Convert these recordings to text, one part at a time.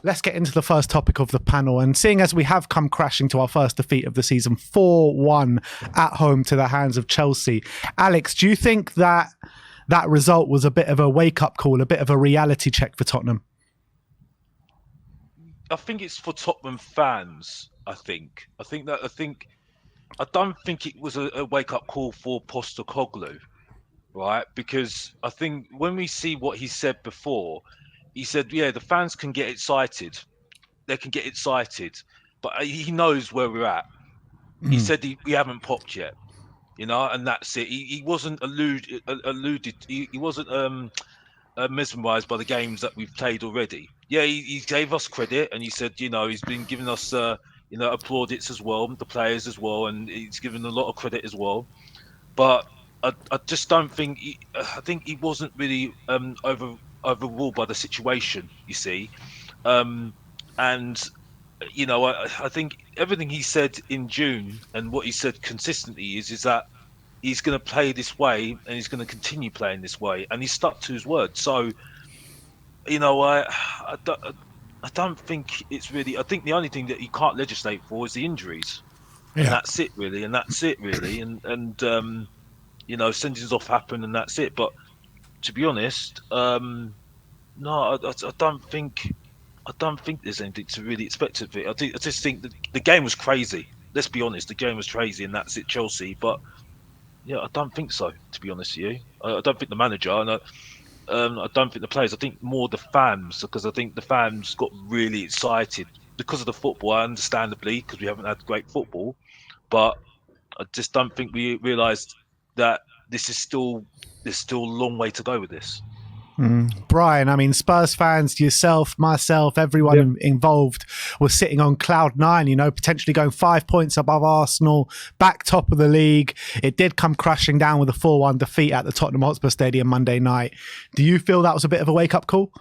let's get into the first topic of the panel. And seeing as we have come crashing to our first defeat of the season, 4-1 at home to the hands of Chelsea. Alex, do you think that result was a bit of a wake-up call, a bit of a reality check for Tottenham? I think it's for Tottenham fans. I don't think it was a wake-up call for Postecoglou, right? Because I think when we see what he said before, he said, yeah, the fans can get excited. They can get excited, but he knows where we're at. He said we haven't popped yet, and that's it. He wasn't alluded. He wasn't mesmerised by the games that we've played already. Yeah, he gave us credit, and he said, he's been giving us, applaudits as well, the players as well, and he's given a lot of credit as well. But I just don't think. I think he wasn't really overruled by the situation. You see, and I think everything he said in June and what he said consistently is that he's going to play this way and he's going to continue playing this way, and he stuck to his word. So, I don't think it's really. I think the only thing that he can't legislate for is the injuries, and that's it really. And sendings off happen, and that's it. But to be honest, no, I don't think there's anything to really expect of it. I just think that the game was crazy. Let's be honest, the game was crazy, and that's it, Chelsea. But yeah, I don't think so, to be honest with you. I don't think the manager, and I don't think the players. I think more the fans, because I think the fans got really excited because of the football, understandably, because we haven't had great football. But I just don't think we realised that there's still a long way to go with this. Brian, I mean, Spurs fans, yourself, myself, everyone involved was sitting on cloud nine, potentially going 5 points above Arsenal, back top of the league. It did come crashing down with a 4-1 defeat at the Tottenham Hotspur Stadium Monday night. Do you feel that was a bit of a wake-up call?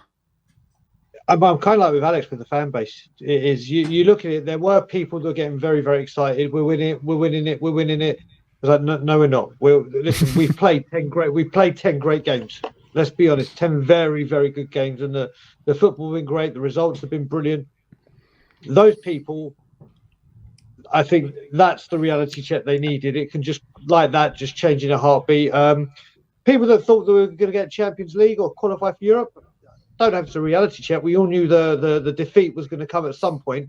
I'm kind of like with Alex with the fan base. It is, you look at it, there were people that were getting very, very excited. We're winning it. I was like, no, we're not. Listen, we've played 10 great games. Let's be honest, 10 very, very good games, and the football has been great. The results have been brilliant. Those people, I think that's the reality check they needed. It can just like that, just change in a heartbeat. People that thought they were going to get Champions League or qualify for Europe, don't have to reality check. We all knew the defeat was going to come at some point.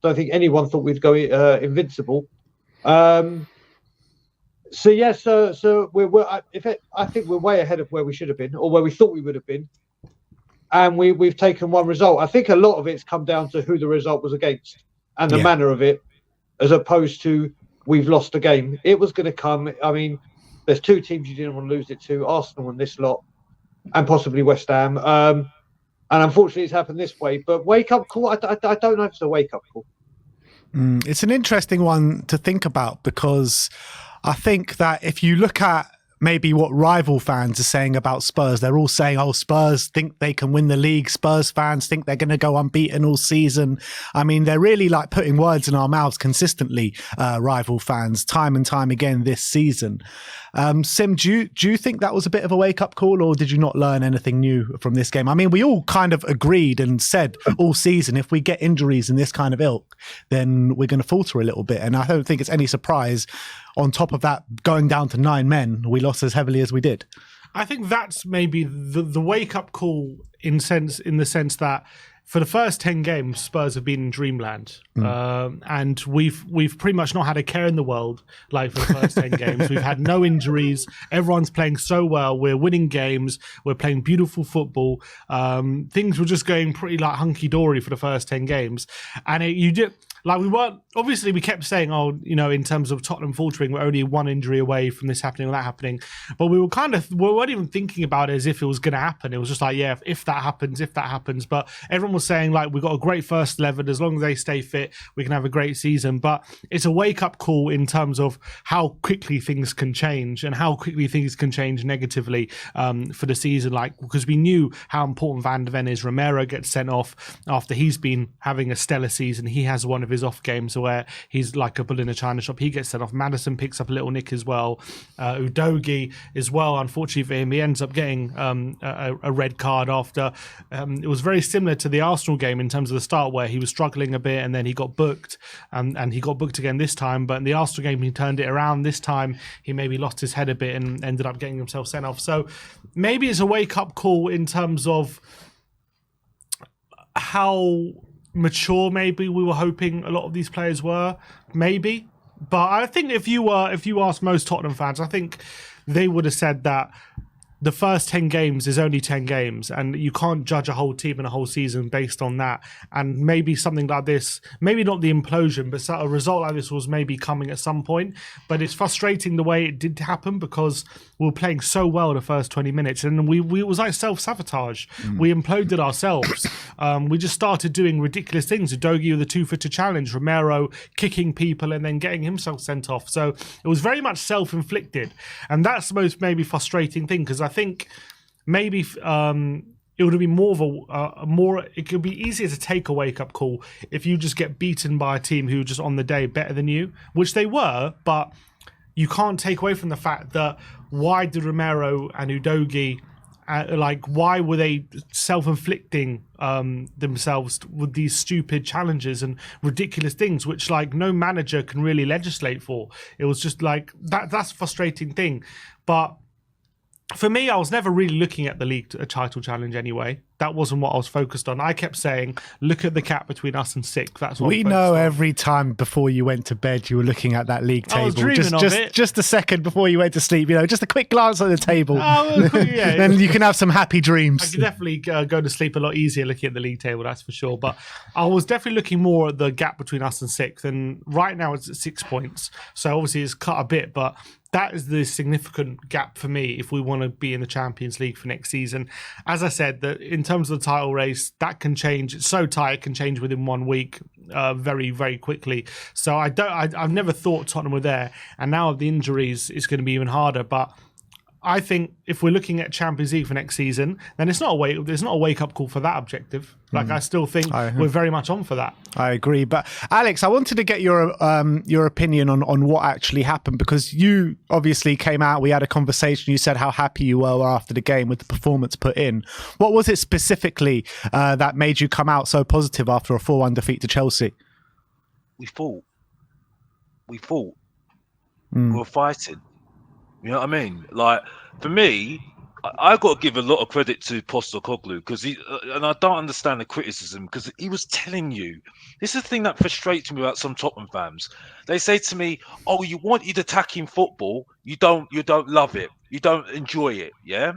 Don't think anyone thought we'd go invincible. So yes, I think we're way ahead of where we should have been, or where we thought we would have been, and we've taken one result. I think a lot of it's come down to who the result was against and the manner of it, as opposed to we've lost a game. It was going to come. I mean, there's two teams you didn't want to lose it to: Arsenal and this lot, and possibly West Ham. And unfortunately, it's happened this way. But wake up call. I don't know if it's a wake up call. It's an interesting one to think about, because I think that if you look at maybe what rival fans are saying about Spurs, they're all saying, Spurs think they can win the league. Spurs fans think they're going to go unbeaten all season. I mean, they're really like putting words in our mouths consistently, rival fans, time and time again this season. Sim, do you think that was a bit of a wake-up call, or did you not learn anything new from this game? I mean, we all kind of agreed and said all season, if we get injuries in this kind of ilk, then we're going to falter a little bit. And I don't think it's any surprise, on top of that, going down to 9 men, we lost as heavily as we did. I think that's maybe the wake-up call in the sense that for the first 10 games, Spurs have been in dreamland. And we've pretty much not had a care in the world, like for the first 10 games. We've had no injuries. Everyone's playing so well. We're winning games. We're playing beautiful football. Things were just going pretty like hunky-dory for the first 10 games. And we kept saying, in terms of Tottenham faltering, we're only one injury away from this happening or that happening. But we weren't even thinking about it as if it was going to happen. It was just like, yeah, if that happens. But everyone was saying, like, we've got a great first 11. As long as they stay fit, we can have a great season. But it's a wake-up call in terms of how quickly things can change and how quickly things can change negatively for the season. Like, because we knew how important Van de Ven is. Romero gets sent off after he's been having a stellar season. He has one of his off games where he's like a bull in a china shop. He gets sent off. Maddison picks up a little nick as well. Udogie as well. Unfortunately for him, he ends up getting a red card after. It was very similar to the Arsenal game in terms of the start, where he was struggling a bit and then he got booked, and he got booked again this time. But in the Arsenal game, he turned it around. This time, he maybe lost his head a bit and ended up getting himself sent off. So maybe it's a wake-up call in terms of how mature maybe we were hoping a lot of these players were, maybe. But I think if you asked most Tottenham fans, I think they would have said that the first 10 games is only 10 games, and you can't judge a whole team and a whole season based on that. And maybe something like this, maybe not the implosion, but a result like this was maybe coming at some point. But it's frustrating the way it did happen, because we were playing so well the first 20 minutes, and we was like self-sabotage. We imploded ourselves. We just started doing ridiculous things. Udogie with a 2-footer challenge, Romero kicking people and then getting himself sent off. So it was very much self-inflicted. And that's the most maybe frustrating thing, because I think maybe it would have been more of it could be easier to take a wake-up call if you just get beaten by a team who just on the day better than you, which they were. But you can't take away from the fact that why did Romero and Udogie, why were they self-inflicting themselves with these stupid challenges and ridiculous things, which no manager can really legislate for? It was just that's a frustrating thing. But for me, I was never really looking at the league title challenge anyway. That wasn't what I was focused on. I kept saying, look at the gap between us and sixth. That's what we know. Every time before you went to bed, you were looking at that league table. I was dreaming of it. Just a second before you went to sleep, just a quick glance at the table. Yeah. Then you can have some happy dreams. I could definitely go to sleep a lot easier looking at the league table, that's for sure. But I was definitely looking more at the gap between us and sixth. And right now it's at 6 points. So obviously it's cut a bit, but that is the significant gap for me if we want to be in the Champions League for next season. As I said, that in terms of the title race, that can change. It's so tight, it can change within 1 week very, very quickly. So I've never thought Tottenham were there. And now with the injuries, it's going to be even harder. But I think if we're looking at Champions League for next season, then it's not a wake-up call for that objective. I still think we're very much on for that. I agree. But Alex, I wanted to get your opinion on what actually happened, because you obviously came out, we had a conversation, you said how happy you were after the game with the performance put in. What was it specifically that made you come out so positive after a 4-1 defeat to Chelsea? We fought. We were fighting. You know what I mean? For me, I got to give a lot of credit to Postecoglou, because and I don't understand the criticism, because he was telling you. This is the thing that frustrates me about some Tottenham fans. They say to me, "Oh, you wanted attacking football. You don't love it. You don't enjoy it." Yeah.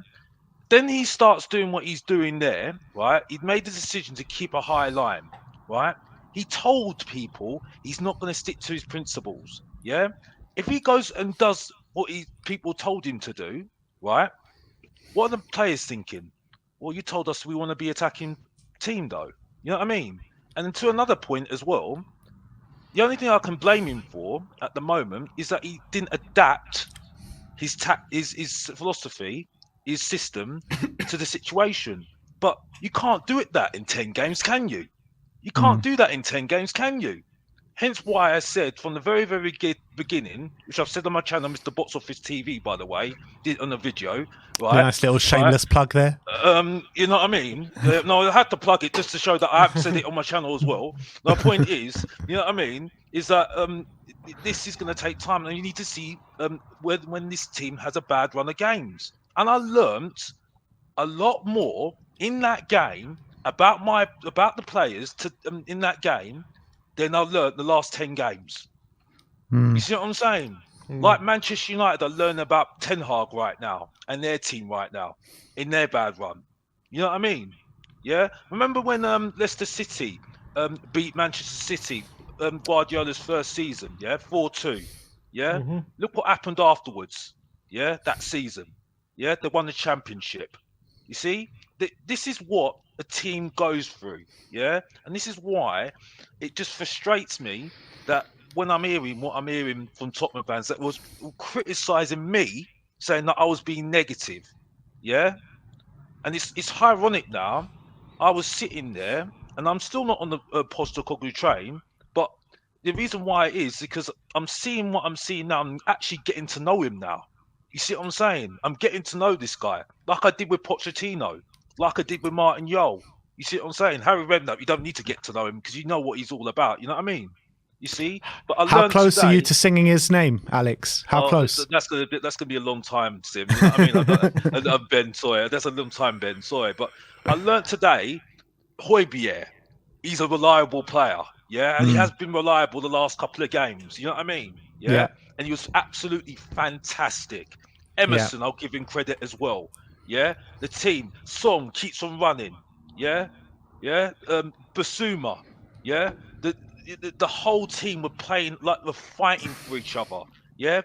Then he starts doing what he's doing there, right? He'd made the decision to keep a high line, right? He told people he's not going to stick to his principles. Yeah. If he goes and does what people told him to do, right? What are the players thinking? Well, you told us we want to be attacking team, though. You know what I mean? And then to another point as well, the only thing I can blame him for at the moment is that he didn't adapt his philosophy, his system to the situation. But you can't do that in 10 games, can you? You can't do that in 10 games, can you? Hence why I said from the very, very beginning, which I've said on my channel, Mr. Box Office TV, by the way, did on a video, right? Nice little shameless plug there. You know what I mean? No, I had to plug it just to show that I've said it on my channel as well. The point is, you know what I mean, is that this is going to take time, and you need to see when this team has a bad run of games. And I learnt a lot more in that game about the players in that game than I've learned the last 10 games. You see what I'm saying? Like Manchester United are learning about Ten Hag right now and their team right now in their bad run. You know what I mean? Yeah. Remember when Leicester City beat Manchester City, Guardiola's first season? Yeah, 4-2. Yeah. Look what happened afterwards. Yeah, that season. Yeah, they won the championship. You see, this is what a team goes through. Yeah, and this is why it just frustrates me that when I'm hearing what I'm hearing from Tottenham fans that was criticising me, saying that I was being negative. Yeah, and it's ironic now. I was sitting there, and I'm still not on the Postecoglou train, but the reason why it is because I'm seeing what I'm seeing now. I'm actually getting to know him now. You see what I'm saying? I'm getting to know this guy like I did with Pochettino, like I did with Martin Yole. You see what I'm saying? Harry Redknapp, you don't need to get to know him because you know what he's all about. You know what I mean? You see? But I How learned close today, are you to singing his name, Alex? How close? that's gonna be a long time, Sim. You know what I mean? I'm Ben Sawyer. That's a long time, Ben Sawyer. But I learned today, Højbjerg, he's a reliable player. Yeah, and he has been reliable the last couple of games. You know what I mean? Yeah. And he was absolutely fantastic. Emerson, I'll give him credit as well. Yeah, the team, Song keeps on running. Yeah, Basuma. Yeah, the whole team were playing like we're fighting for each other. Yeah,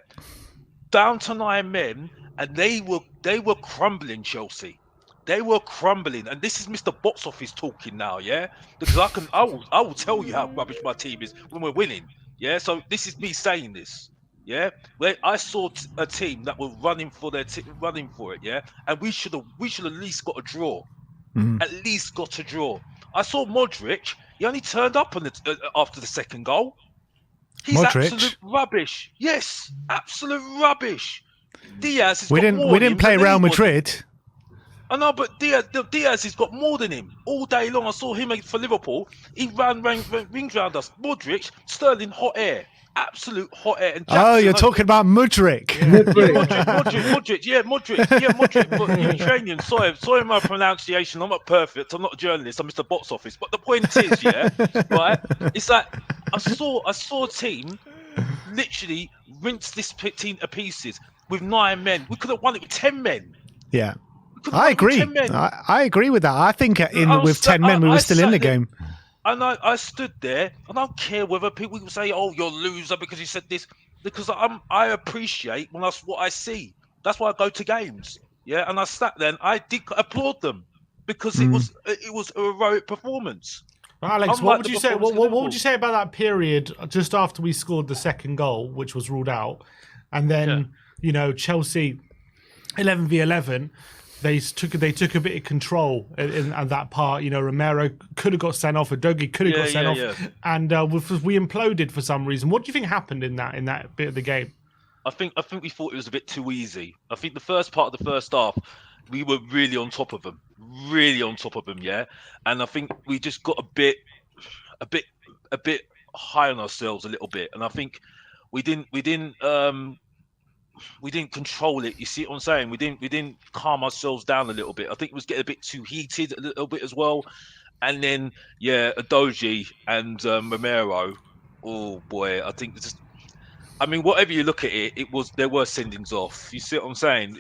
down to 9 men, and they were crumbling Chelsea. They were crumbling, and this is Mr. Box Office talking now, yeah. Because I will tell you how rubbish my team is when we're winning, yeah. So this is me saying this, yeah. Where I saw a team that were running for running for it, yeah, and we should have at least got a draw, at least got a draw. I saw Modric; he only turned up on after the second goal. He's Modric? absolute rubbish. Yes, absolute rubbish. Diaz has We got more didn't than him, play but Real he wasn't. Madrid. I know, but Diaz has got more than him all day long. I saw him for Liverpool. He rings round us. Modric, Sterling, hot air, absolute hot air. And Jackson, Oh, you're talking about Mudryk. Modric. But Ukrainian, sorry, my pronunciation. I'm not perfect. I'm not a journalist. I'm Mr. Box Office. But the point is, right? It's like I saw a team literally rinse this team to pieces with 9 men. We could have won it with 10 men. Yeah. I agree. I agree with that. I think with 10 men, we were still in the game. And I stood there. I don't care whether people say, "Oh, you're a loser because you said this," because I appreciate what I see. That's why I go to games. Yeah, and I sat there and I did applaud them because it was a heroic performance. Alex, what would you say? What would you say about that period just after we scored the second goal, which was ruled out, and then Chelsea 11v11. They took a bit of control in that part. Romero could have got sent off, Udogie could have got sent off, and we imploded for some reason. What do you think happened in that bit of the game? I think we thought it was a bit too easy. I think the first part of the first half, we were really on top of them, yeah. And I think we just got a bit high on ourselves a little bit, and I think we didn't control it. You see what I'm saying? We didn't calm ourselves down a little bit. I think it was getting a bit too heated a little bit as well. And then Udogie and Romero. Oh boy, I think whatever you look at it, there were sendings off. You see what I'm saying?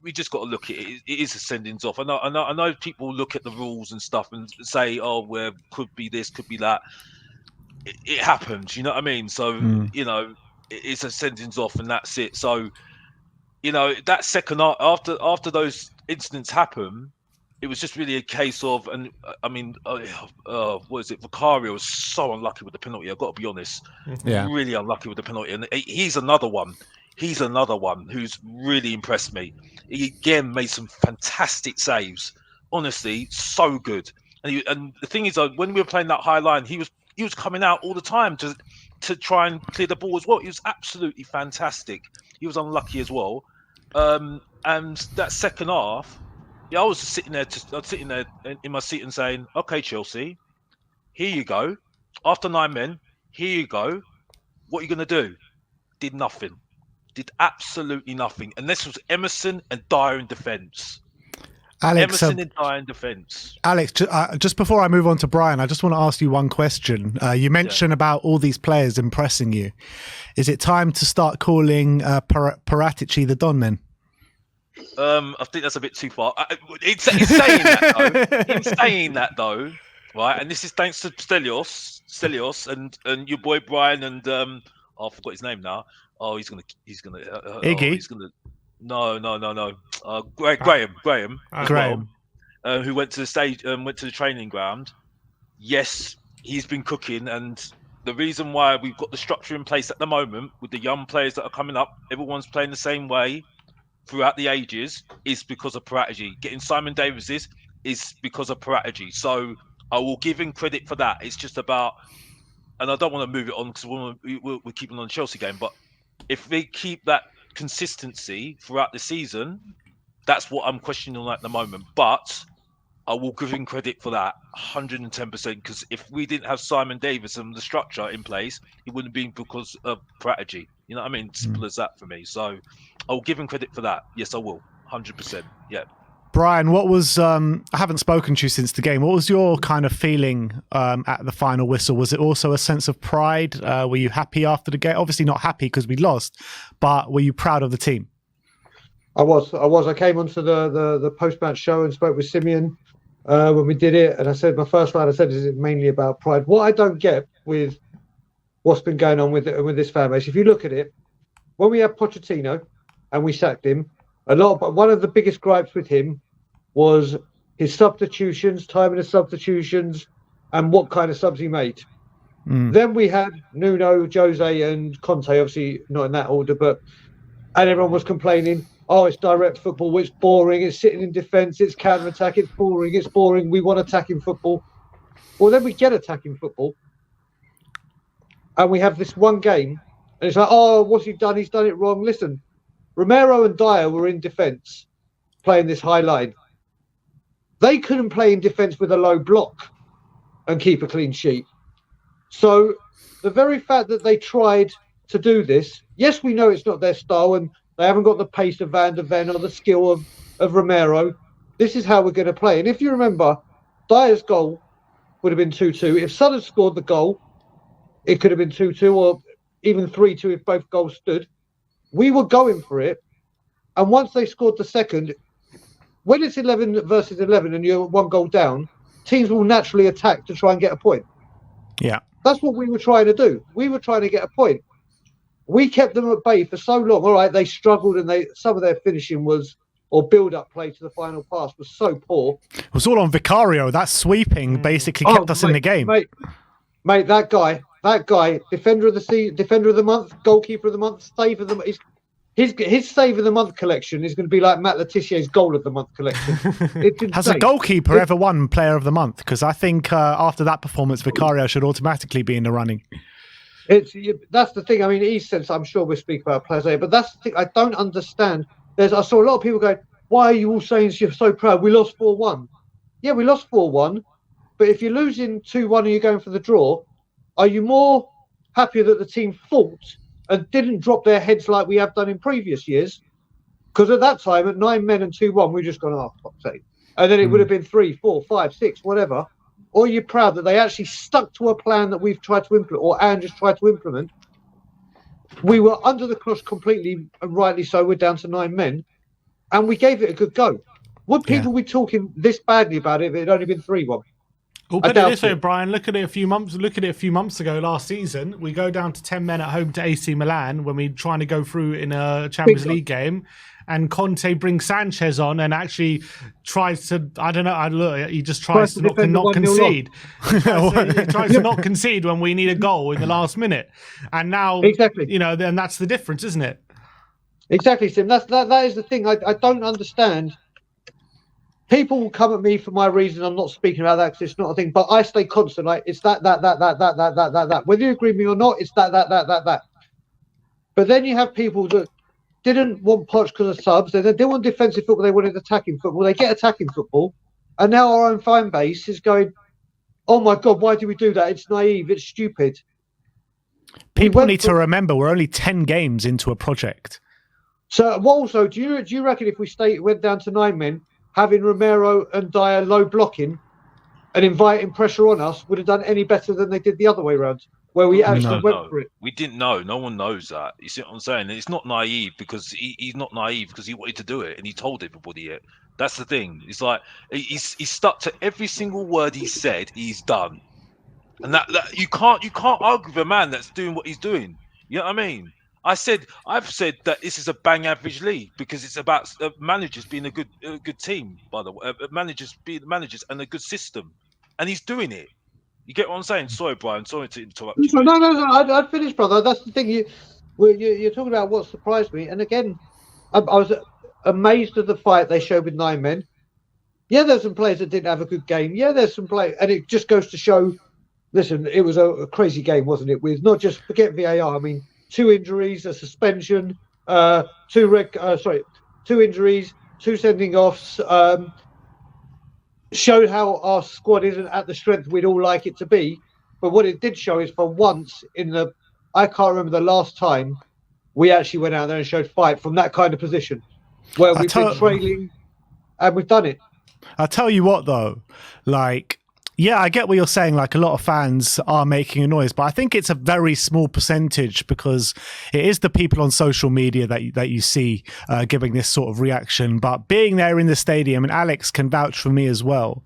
We just got to look at it. It is a sendings off. I know people look at the rules and stuff and say, "Oh, well, could be this, could be that." It happens. You know what I mean? So it's a sendings off and that's it. So that second after those incidents happen, it was just really a case of, and what is it? Vicario was so unlucky with the penalty. I've got to be honest, really unlucky with the penalty. And he's another one who's really impressed me. He again made some fantastic saves. Honestly, so good. And the thing is, when we were playing that high line, he was coming out all the time to try and clear the ball as well. He was absolutely fantastic. He was unlucky as well. And that second half, I was sitting there in my seat and saying, "Okay, Chelsea, here you go. After 9 men, here you go. What are you going to do?" Did nothing. Did absolutely nothing. And this was Emerson and Dyer in defence. Alex, Emerson and Dyer in defence. Alex, just before I move on to Brian, I just want to ask you one question. You mentioned about all these players impressing you. Is it time to start calling Paratici the Don then? I think that's a bit too far. In saying that though, right? And this is thanks to Stelios and your boy Brian and I forgot his name now. Oh, he's gonna Iggy. No. Graham. Graham. Who went to the training ground. Yes, he's been cooking, and the reason why we've got the structure in place at the moment with the young players that are coming up, everyone's playing the same way throughout the ages, is because of Paratici. Getting Simon Davies is because of Paratici. So I will give him credit for that. It's just about and I don't want to move it on because we're keeping on the Chelsea game, but if they keep that consistency throughout the season, that's what I'm questioning at the moment. But I will give him credit for that 110%, because if we didn't have Simon Davis and the structure in place, it wouldn't have been because of strategy. You know what I mean? Simple as that for me. So I'll give him credit for that. Yes, I will. 100%. Yeah. Brian, what was, I haven't spoken to you since the game. What was your kind of feeling at the final whistle? Was it also a sense of pride? Were you happy after the game? Obviously not happy because we lost, but were you proud of the team? I was. I came onto the post-match show and spoke with Simeon when we did it. And I said, my first line I said, is it mainly about pride? What I don't get with what's been going on with this fan base, if you look at it, when we had Pochettino and we sacked him, one of the biggest gripes with him was his substitutions, timing of substitutions, and what kind of subs he made. Then we had Nuno, Jose, and Conte, obviously not in that order, and everyone was complaining, oh, it's direct football, it's boring, it's sitting in defence, it's counter-attack, it's boring, we want attacking football. Well, then we get attacking football, and we have this one game, and it's like, oh, what's he done? He's done it wrong. Listen, Romero and Dyer were in defence, playing this high line. They couldn't play in defence with a low block and keep a clean sheet. So the very fact that they tried to do this, yes, we know it's not their style and they haven't got the pace of Van der Ven or the skill of Romero. This is how we're going to play. And if you remember, Dyer's goal would have been 2-2. If Son had scored the goal, it could have been 2-2 or even 3-2 if both goals stood. We were going for it. And once they scored the second, when it's 11 versus 11 and you're 1 goal down, teams will naturally attack to try and get a point. Yeah. That's what we were trying to do. We were trying to get a point. We kept them at bay for so long. All right, they struggled and some of their finishing or build-up play to the final pass was so poor. It was all on Vicario. That sweeping basically kept us in the game. Mate, that guy, defender of the month, goalkeeper of the month, save of the month. His save of the month collection is going to be like Matt Letizier's goal of the month collection. Has a goalkeeper ever won player of the month? Because I think after that performance, Vicario should automatically be in the running. That's the thing. I mean, East, I'm sure we'll speak about players later, but that's the thing I don't understand. I saw a lot of people going, why are you all saying you're so proud? We lost 4-1. Yeah, we lost 4-1. But if you're losing 2-1 and you're going for the draw, are you more happy that the team fought and didn't drop their heads like we have done in previous years? Because at that time, at 9 men and 2-1, we just gone, oh, fuck's sake. And then it would have been 3, 4, 5, 6, whatever. Or are you proud that they actually stuck to a plan that we've tried to implement, or Anne just tried to implement? We were under the cloth completely, and rightly so. We're down to 9 men, and we gave it a good go. Would people be talking this badly about it if it had only been 3-1? Well, put it this way, Brian. Look at it a few months ago. Last season, we go down to 10 men at home to AC Milan when we're trying to go through in a Champions League game, and Conte brings Sanchez on and actually tries to. I don't know. He just tries to not concede. He tries to not concede when we need a goal in the last minute, and now then that's the difference, isn't it? Exactly, Tim. That is the thing. I don't understand. People will come at me for my reason. I'm not speaking about that because it's not a thing. But I stay constant. Like it's that. Whether you agree with me or not, it's that. But then you have people that didn't want Poch because of subs. They didn't want defensive football. They wanted attacking football. They get attacking football, and now our own fan base is going, "Oh my God, why do we do that? It's naive. It's stupid." People need to remember we're only 10 games into a project. So, also, do you reckon if we went down to 9 men? Having Romero and Dyer low blocking and inviting pressure on us would have done any better than they did the other way around, where we actually went for it. We didn't know. No one knows that. You see what I'm saying? It's not naive because he's not naive because he wanted to do it and he told everybody it. That's the thing. It's like he's stuck to every single word he said. He's done, and that you can't argue with a man that's doing what he's doing. You know what I mean? I've said that this is a bang average league because it's about managers being a good team. By the way, managers being managers and a good system, and he's doing it. You get what I'm saying? Sorry, Brian. Sorry to interrupt you. No. I'd finish, brother. That's the thing. You're talking about what surprised me, and again, I was amazed at the fight they showed with 9 men. Yeah, there's some players that didn't have a good game. Yeah, there's some players, and it just goes to show listen, it was a crazy game, wasn't it? With not just forget VAR. I mean, 2 injuries, a suspension, 2 injuries, 2 sending offs. Showed how our squad isn't at the strength we'd all like it to be. But what it did show is, for once I can't remember the last time we actually went out there and showed fight from that kind of position, where we've been trailing and we've done it. I'll tell you what, though, like, yeah, I get what you're saying. Like, a lot of fans are making a noise, but I think it's a very small percentage, because it is the people on social media that you see giving this sort of reaction. But being there in the stadium, and Alex can vouch for me as well,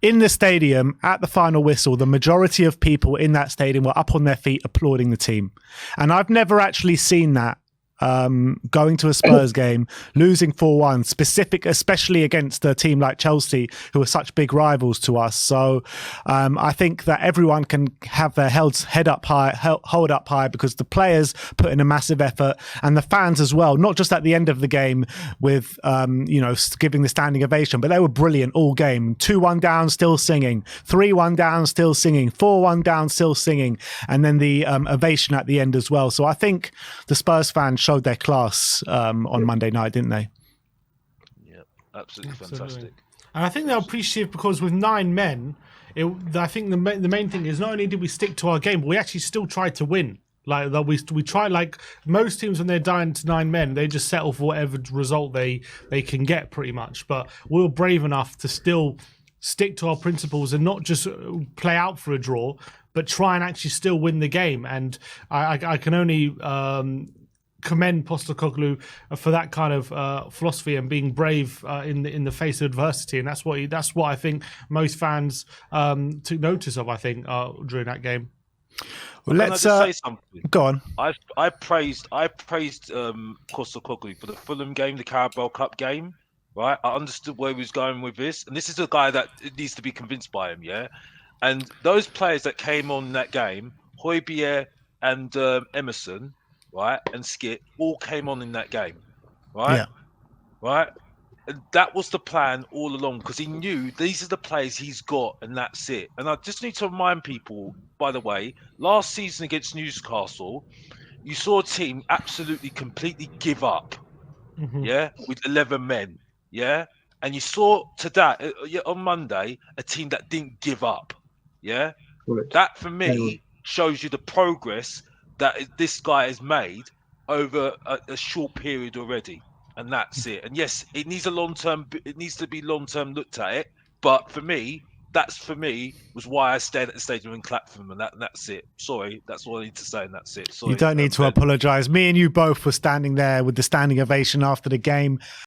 in the stadium at the final whistle, the majority of people in that stadium were up on their feet applauding the team. And I've never actually seen that. Going to a Spurs game, losing 4-1, especially against a team like Chelsea, who are such big rivals to us. So I think that everyone can have their head up high, hold up high, because the players put in a massive effort, and the fans as well, not just at the end of the game with, giving the standing ovation, but they were brilliant all game. 2-1 down, still singing. 3-1 down, still singing. 4-1 down, still singing. And then the ovation at the end as well. So I think the Spurs fans showed their class on Monday night, didn't they? Yeah, absolutely fantastic. And I think they're appreciative, because with 9 men, I think the main thing is, not only did we stick to our game, but we actually still tried to win. Like that, we try, like most teams when they're down to 9 men, they just settle for whatever result they can get, pretty much. But we were brave enough to still stick to our principles and not just play out for a draw, but try and actually still win the game. And I can only commend Postecoglou for that kind of philosophy and being brave in the face of adversity, and that's what I think most fans took notice of. I think during that game. Well, let's say something. Go on. I praised Postecoglou for the Fulham game, the Carabao Cup game. Right, I understood where he was going with this, and this is a guy that needs to be convinced by him. Yeah, and those players that came on that game, Højbjerg and Emerson, right, and Skip, all came on in that game, right? Yeah. Right? And that was the plan all along, because he knew these are the players he's got, and that's it. And I just need to remind people, by the way, last season against Newcastle, you saw a team absolutely, completely give up, yeah, with 11 men, yeah? And you saw today, on Monday, a team that didn't give up, yeah? Correct. That, for me, shows you the progress that this guy has made over a short period already, and that's it. And yes, it needs it needs to be long-term looked at it, but for me, was why I stayed at the stadium and clapped for them, and that's it. Sorry, that's all I need to say, and that's it. Sorry, you don't need to apologise. Me and you both were standing there with the standing ovation after the game.